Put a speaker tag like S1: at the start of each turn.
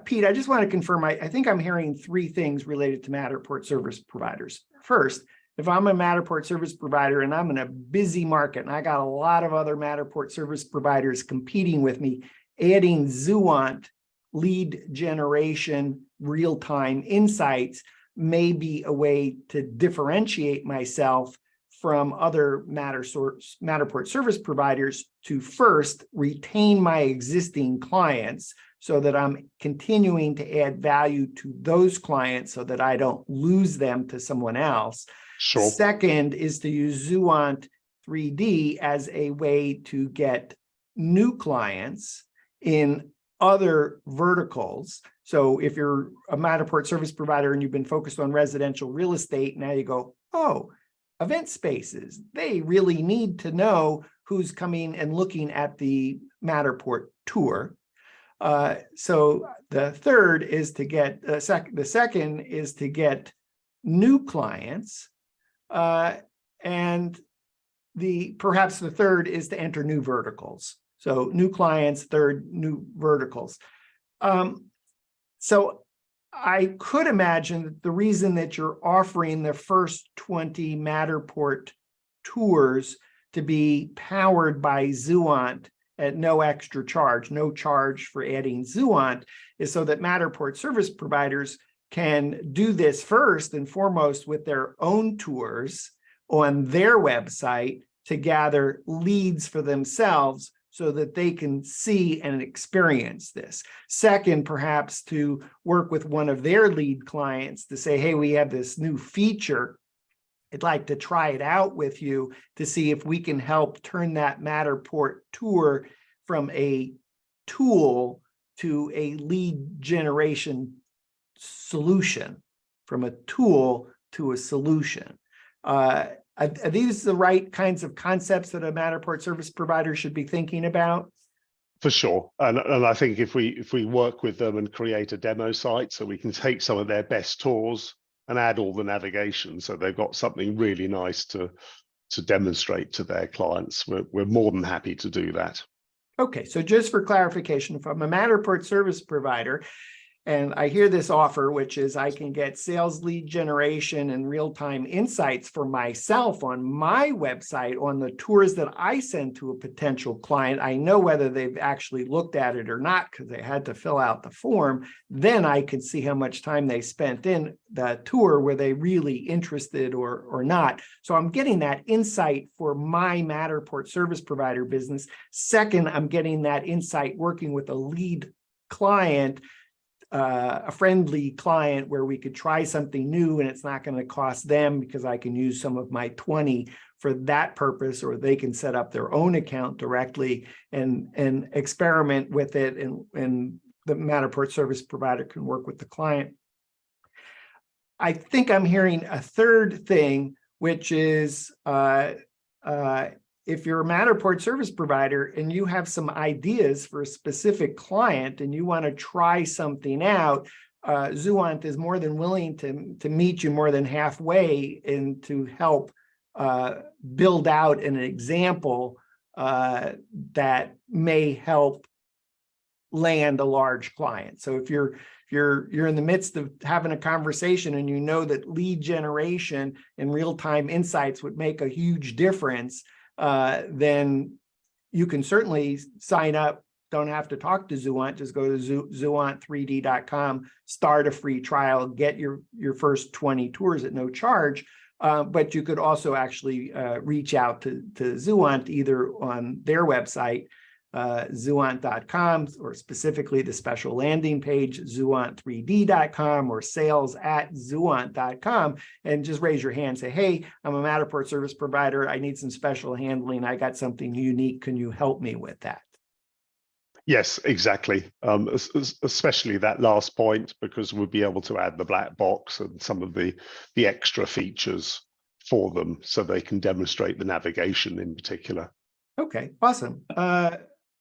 S1: Pete, I just want to confirm, I think I'm hearing three things related to Matterport service providers. First, if I'm a Matterport service provider and I'm in a busy market and I got a lot of other Matterport service providers competing with me, adding Zuant lead generation real-time insights may be a way to differentiate myself from other Matterport service providers to first retain my existing clients so that I'm continuing to add value to those clients so that I don't lose them to someone else.
S2: Sure.
S1: Second is to use Zuant 3D as a way to get new clients in other verticals. So if you're a Matterport service provider and you've been focused on residential real estate, now you go, oh, event spaces, they really need to know who's coming and looking at the Matterport tour. So the third is to get, the second is to get new clients. And perhaps the third is to enter new verticals. So new clients, third, new verticals. So I could imagine that the reason that you're offering the first 20 Matterport tours to be powered by Zuant at no extra charge, no charge for adding Zuant, is so that Matterport service providers can do this first and foremost with their own tours on their website to gather leads for themselves so that they can see and experience this. Second, perhaps to work with one of their lead clients to say, hey, we have this new feature. I'd like to try it out with you to see if we can help turn that Matterport tour from a tool to a lead generation solution, from a tool to a solution. Are these the right kinds of concepts that a Matterport service provider should be thinking about?
S2: For sure. And I think if we work with them and create a demo site so we can take some of their best tours and add all the navigation so they've got something really nice to demonstrate to their clients, we're more than happy to do that.
S1: Okay, so just for clarification, if I'm a Matterport service provider and I hear this offer, which is I can get sales lead generation and real-time insights for myself on my website on the tours that I send to a potential client. I know whether they've actually looked at it or not because they had to fill out the form. Then I can see how much time they spent in the tour. Were they really interested or not? So I'm getting that insight for my Matterport service provider business. Second, I'm getting that insight working with a lead client, a friendly client where we could try something new and it's not going to cost them because I can use some of my 20 for that purpose, or they can set up their own account directly and experiment with it, and the Matterport service provider can work with the client. I think I'm hearing a third thing, which is if you're a Matterport service provider and you have some ideas for a specific client and you want to try something out, Zuant is more than willing to meet you more than halfway and to help build out an example that may help land a large client. So if you're in the midst of having a conversation and you know that lead generation and real-time insights would make a huge difference, then you can certainly sign up. Don't have to talk to Zuant. Just go to Zuant3D.com, start a free trial, get your first 20 tours at no charge. But you could also actually reach out to Zuant either on their website, Zuant.com, or specifically the special landing page, Zuant3D.com, or sales@Zuant.com, and just raise your hand, say, hey, I'm a Matterport service provider. I need some special handling. I got something unique. Can you help me with that?
S2: Yes, exactly. Especially that last point, because we'll be able to add the black box and some of the extra features for them so they can demonstrate the navigation in particular.
S1: Okay, awesome.